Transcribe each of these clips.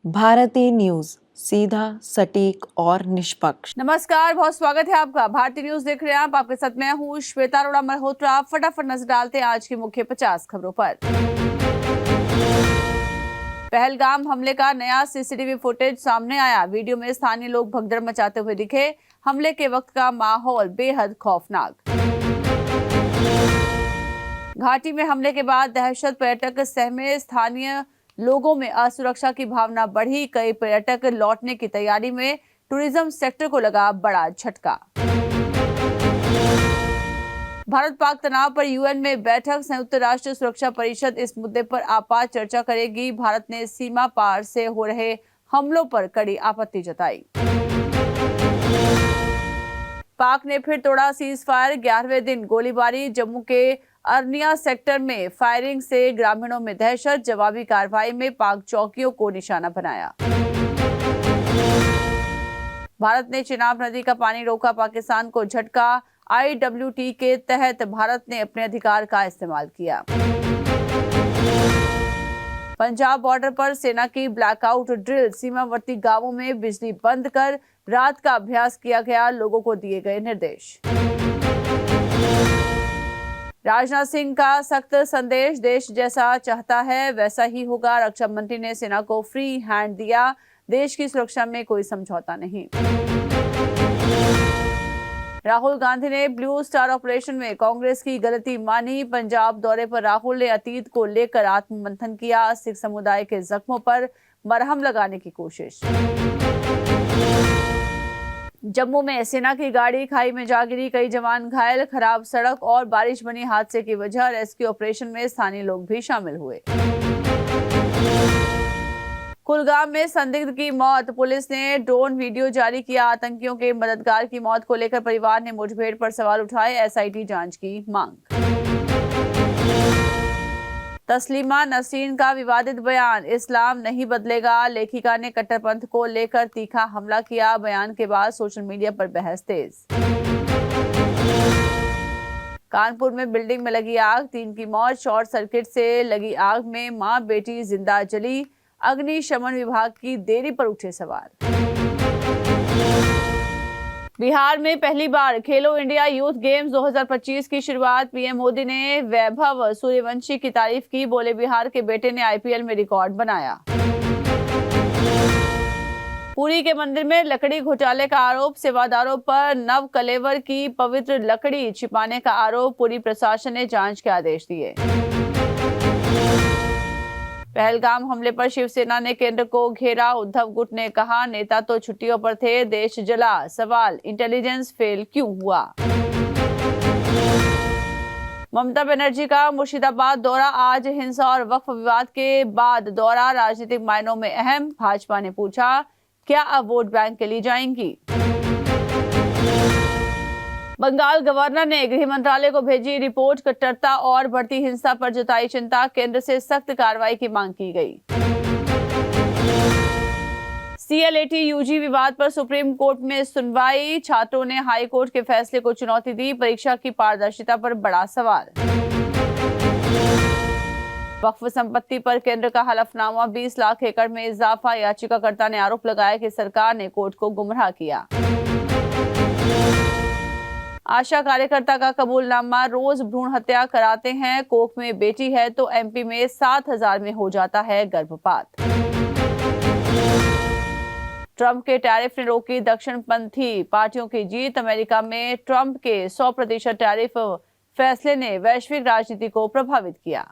भारतीय न्यूज, सीधा, सटीक और निष्पक्ष। नमस्कार, बहुत स्वागत है आपका। भारतीय न्यूज देख रहे हैं आप। आपके साथ मैं हूँ श्वेता अरोड़ा मल्होत्रा। फटाफट नजर डालते हैं आज की मुख्य 50 खबरों पर। पहलगाम हमले का नया सीसीटीवी फुटेज सामने आया। वीडियो में स्थानीय लोग भगदड़ मचाते हुए दिखे। हमले के वक्त का माहौल बेहद खौफनाक। घाटी में हमले के बाद दहशत, पर्यटक सहमे। स्थानीय लोगों में असुरक्षा की भावना बढ़ी। कई पर्यटक लौटने की तैयारी में। टूरिज्म सेक्टर को लगा बड़ा झटका। भारत पाक तनाव पर यूएन में बैठक। संयुक्त राष्ट्र सुरक्षा परिषद इस मुद्दे पर आपात चर्चा करेगी। भारत ने सीमा पार से हो रहे हमलों पर कड़ी आपत्ति जताई। पाक ने फिर तोड़ा सीज फायर। 11वें दिन गोलीबारी। जम्मू के अरनिया सेक्टर में फायरिंग से ग्रामीणों में दहशत। जवाबी कार्रवाई में पाक चौकियों को निशाना बनाया। भारत ने चिनाब नदी का पानी रोका। पाकिस्तान को झटका। IWT के तहत भारत ने अपने अधिकार का इस्तेमाल किया। पंजाब बॉर्डर पर सेना की ब्लैकआउट ड्रिल। सीमावर्ती गांवों में बिजली बंद कर रात का अभ्यास किया गया। लोगों को दिए गए निर्देश। राजनाथ सिंह का सख्त संदेश। देश जैसा चाहता है वैसा ही होगा। रक्षा मंत्री ने सेना को फ्री हैंड दिया। देश की सुरक्षा में कोई समझौता नहीं। राहुल गांधी ने ब्लू स्टार ऑपरेशन में कांग्रेस की गलती मानी। पंजाब दौरे पर राहुल ने अतीत को लेकर आत्ममंथन किया। सिख समुदाय के जख्मों पर मरहम लगाने की कोशिश। जम्मू में सेना की गाड़ी खाई में जा गिरी। कई जवान घायल। खराब सड़क और बारिश बनी हादसे की वजह। रेस्क्यू ऑपरेशन में स्थानीय लोग भी शामिल हुए। कुलगाम में संदिग्ध की मौत। पुलिस ने ड्रोन वीडियो जारी किया। आतंकियों के मददगार की मौत को लेकर परिवार ने मुठभेड़ पर सवाल उठाए। SIT जांच की मांग। तस्लीमा नसरीन का विवादित बयान। इस्लाम नहीं बदलेगा। लेखिका ने कट्टरपंथ को लेकर तीखा हमला किया। बयान के बाद सोशल मीडिया पर बहस तेज। कानपुर में बिल्डिंग में लगी आग। 3 की मौत। शॉर्ट सर्किट से लगी आग में मां बेटी जिंदा जली। अग्निशमन विभाग की देरी पर उठे सवाल। बिहार में पहली बार खेलो इंडिया यूथ गेम्स 2025 की शुरुआत। PM मोदी ने वैभव सूर्यवंशी की तारीफ की। बोले बिहार के बेटे ने IPL में रिकॉर्ड बनाया। पुरी के मंदिर में लकड़ी घोटाले का आरोप। सेवादारों पर नव कलेवर की पवित्र लकड़ी छिपाने का आरोप। पुरी प्रशासन ने जांच के आदेश दिए। पहलगाम हमले पर शिवसेना ने केंद्र को घेरा। उद्धव गुट ने कहा नेता तो छुट्टियों पर थे, देश जला। सवाल इंटेलिजेंस फेल क्यों हुआ। ममता बनर्जी का मुर्शिदाबाद दौरा। आज हिंसा और वक्फ विवाद के बाद दौरा राजनीतिक मायनों में अहम। भाजपा ने पूछा क्या अब वोट बैंक के लिए जाएंगी। बंगाल गवर्नर ने गृह मंत्रालय को भेजी रिपोर्ट। कट्टरता और बढ़ती हिंसा पर जताई चिंता। केंद्र से सख्त कार्रवाई की मांग की गई। CLAT UG विवाद पर सुप्रीम कोर्ट में सुनवाई। छात्रों ने हाई कोर्ट के फैसले को चुनौती दी। परीक्षा की पारदर्शिता पर बड़ा सवाल। वक्फ संपत्ति पर केंद्र का हलफनामा। 20 लाख एकड़ में इजाफा। याचिकाकर्ता ने आरोप लगाया कि सरकार ने कोर्ट को गुमराह किया। आशा कार्यकर्ता का कबूलनामा। रोज भ्रूण हत्या कराते हैं। कोख में बेटी है तो MP में 7,000 में हो जाता है गर्भपात। ट्रंप के टैरिफ ने रोकी दक्षिणपंथी पार्टियों की जीत। अमेरिका में ट्रंप के 100% टैरिफ फैसले ने वैश्विक राजनीति को प्रभावित किया।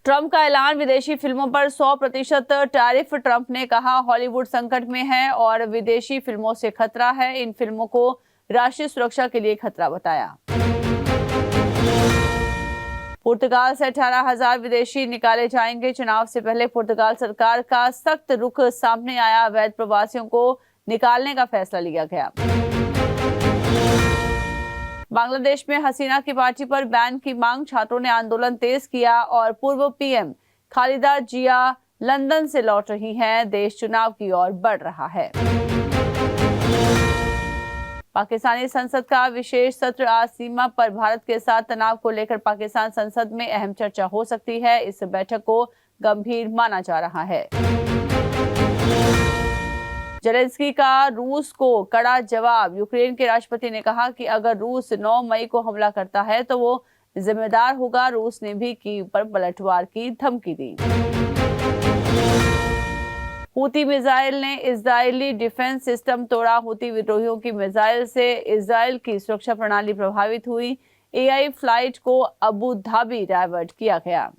ट्रंप का ऐलान। विदेशी फिल्मों पर 100% टैरिफ। ट्रंप ने कहा हॉलीवुड संकट में है और विदेशी फिल्मों से खतरा है। इन फिल्मों को राष्ट्रीय सुरक्षा के लिए खतरा बताया। पुर्तगाल से 18,000 विदेशी निकाले जाएंगे। चुनाव से पहले पुर्तगाल सरकार का सख्त रुख सामने आया। अवैध प्रवासियों को निकालने का फैसला लिया गया। बांग्लादेश में हसीना की पार्टी पर बैन की मांग। छात्रों ने आंदोलन तेज किया और पूर्व PM खालिदा जिया लंदन से लौट रही हैं। देश चुनाव की ओर बढ़ रहा है। पाकिस्तानी संसद का विशेष सत्र। आज सीमा पर भारत के साथ तनाव को लेकर पाकिस्तान संसद में अहम चर्चा हो सकती है। इस बैठक को गंभीर माना जा रहा है। जेलेंस्की का रूस को कड़ा जवाब। यूक्रेन के राष्ट्रपति ने कहा कि अगर रूस 9 मई को हमला करता है तो वो जिम्मेदार होगा। रूस ने भी कीव पर पलटवार की धमकी दी। हूती मिसाइल ने इजरायली डिफेंस सिस्टम तोड़ा। हूती विद्रोहियों की मिसाइल से इजराइल की सुरक्षा प्रणाली प्रभावित हुई। एआई फ्लाइट को अबू धाबी डायवर्ट किया गया।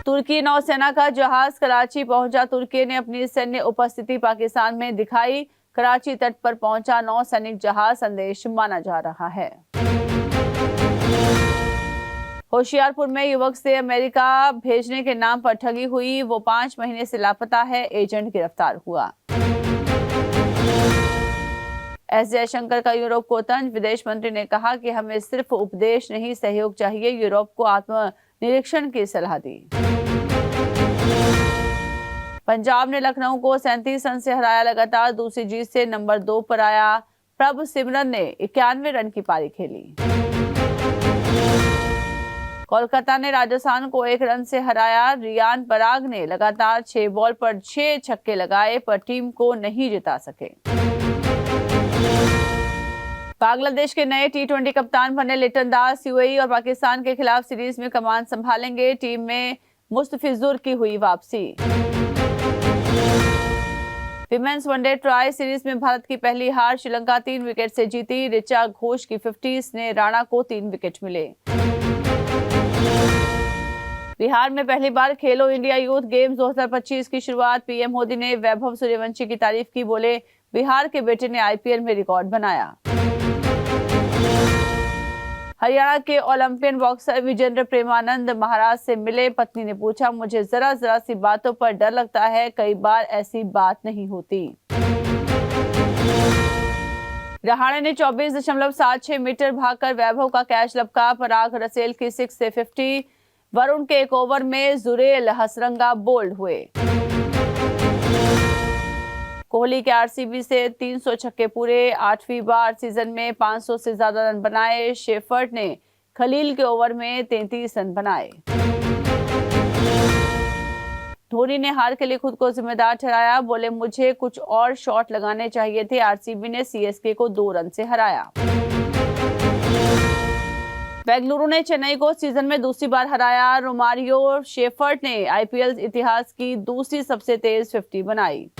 तुर्की नौसेना का जहाज कराची पहुंचा। तुर्की ने अपनी सैन्य उपस्थिति पाकिस्तान में दिखाई। कराची तट पर पहुंचा नौसैनिक जहाज संदेश माना जा रहा है। होशियारपुर में युवक से अमेरिका भेजने के नाम पर ठगी हुई। वो 5 महीने से लापता है। एजेंट गिरफ्तार हुआ। एस जयशंकर का यूरोप को तंज। विदेश मंत्री ने कहा कि हमें सिर्फ उपदेश नहीं सहयोग चाहिए। यूरोप को आत्मनिरीक्षण की सलाह दी। पंजाब ने लखनऊ को 37 रन से हराया। लगातार दूसरी जीत से नंबर 2 पर आया। प्रभ सिमरन ने 91 रन की पारी खेली। कोलकाता ने राजस्थान को 1 रन से हराया। रियान पराग ने लगातार 6 बॉल पर 6 छक्के लगाए पर टीम को नहीं जिता सके। बांग्लादेश के नए टी20 कप्तान बने लिटन दास यूएई और पाकिस्तान के खिलाफ सीरीज में कमान संभालेंगे। टीम में मुस्तफिजुर की हुई वापसी। विमेंस वनडे ट्राई सीरीज में भारत की पहली हार। श्रीलंका 3 विकेट से जीती। ऋचा घोष की 50 ने राणा को 3 विकेट मिले। बिहार में पहली बार खेलो इंडिया यूथ गेम्स 2025 की शुरुआत। पीएम मोदी ने वैभव सूर्यवंशी की तारीफ की। बोले, बिहार के बेटे ने आईपीएल में रिकॉर्ड बनाया। हरियाणा के ओलंपियन बॉक्सर विजेंद्र प्रेमानंद महाराज से मिले। पत्नी ने पूछा, मुझे जरा सी बातों पर डर लगता है। कई बार ऐसी बात नहीं होती। रहाणे ने 24.76 मीटर भागकर वैभव का कैच लपका। पराग रसेल की 6 से 50। वरुण के एक ओवर में जुरेल हसरंगा बोल्ड हुए। कोहली के आरसीबी से 300 छक्के पूरे। 8वीं बार सीजन में 500 से ज्यादा रन बनाए। शेफर्ड ने खलील के ओवर में 33 रन बनाए। धोनी ने हार के लिए खुद को जिम्मेदार ठहराया। बोले, मुझे कुछ और शॉट लगाने चाहिए थे। आरसीबी ने सीएसके को 2 रन से हराया। बेंगलुरु ने चेन्नई को सीजन में दूसरी बार हराया। रोमारियो शेफर्ड ने आईपीएल इतिहास की दूसरी सबसे तेज 50 बनाई।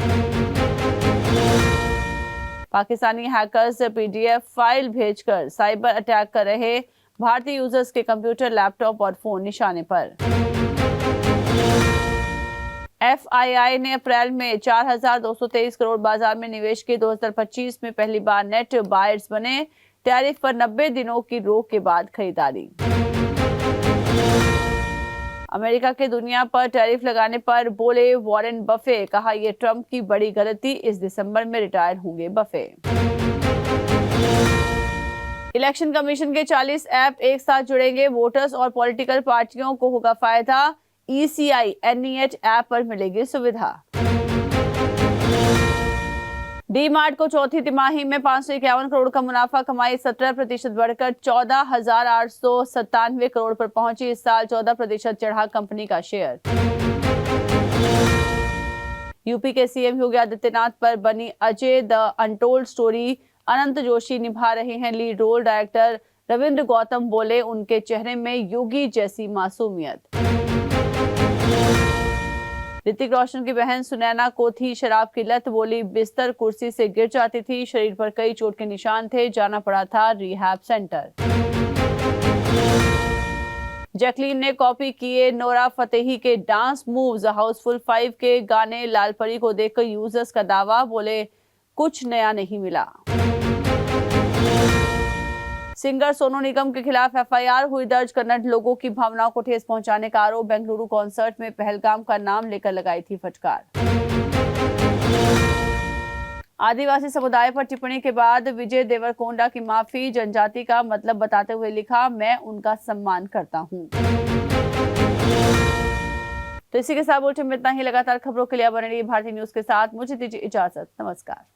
पाकिस्तानी हैकर्स पीडीएफ फाइल भेजकर साइबर अटैक कर रहे। भारतीय यूजर्स के कंप्यूटर, लैपटॉप और फोन निशाने पर। एफआईआई ने अप्रैल में 4,223 करोड़ बाजार में निवेश किए। 2025 में पहली बार नेट बायर्स बने। टैरिफ पर 90 दिनों की रोक के बाद खरीदारी। अमेरिका के दुनिया पर टैरिफ लगाने पर बोले वॉरेन बफे। कहा, यह ट्रंप की बड़ी गलती। इस दिसंबर में रिटायर होंगे बफे। इलेक्शन कमीशन के 40 ऐप एक साथ जुड़ेंगे। वोटर्स और पॉलिटिकल पार्टियों को होगा फायदा। ईसीआई एनईएच ऐप पर मिलेगी सुविधा। डी मार्ट को चौथी तिमाही में 551 करोड़ का मुनाफा। कमाई 17% बढ़कर 14,897 करोड़ पर पहुंची। इस साल 14% चढ़ा कंपनी का शेयर। यूपी के सीएम योगी आदित्यनाथ पर बनी Ajay the untold story. Anant Joshi निभा रहे हैं lead role. Director Ravindra Gautam बोले, उनके चेहरे में योगी जैसी मासूमियत। ऋतिक रोशन की बहन सुनैना को थी शराब की लत। बोली, बिस्तर कुर्सी से गिर जाती थी। शरीर पर कई चोट के निशान थे। जाना पड़ा था रिहैब सेंटर। जैकलीन ने कॉपी किए नोरा फतेही के डांस मूव्स। हाउसफुल 5 के गाने लाल परी को देखकर यूजर्स का दावा। बोले, कुछ नया नहीं मिला। सिंगर सोनू निगम के खिलाफ एफआईआर हुई दर्ज। कन्नड़ लोगों की भावनाओं को ठेस पहुंचाने का आरोप। बेंगलुरु कॉन्सर्ट में पहलगाम का नाम लेकर लगाई थी फटकार। आदिवासी समुदाय पर टिप्पणी के बाद विजय देवरकोंडा की माफी। जनजाति का मतलब बताते हुए लिखा, मैं उनका सम्मान करता हूं। तो इसी के साथ बुलेटिन में इतना ही। लगातार खबरों के लिए बने रहिए भारतीय न्यूज के साथ। मुझे दीजिए इजाजत। नमस्कार।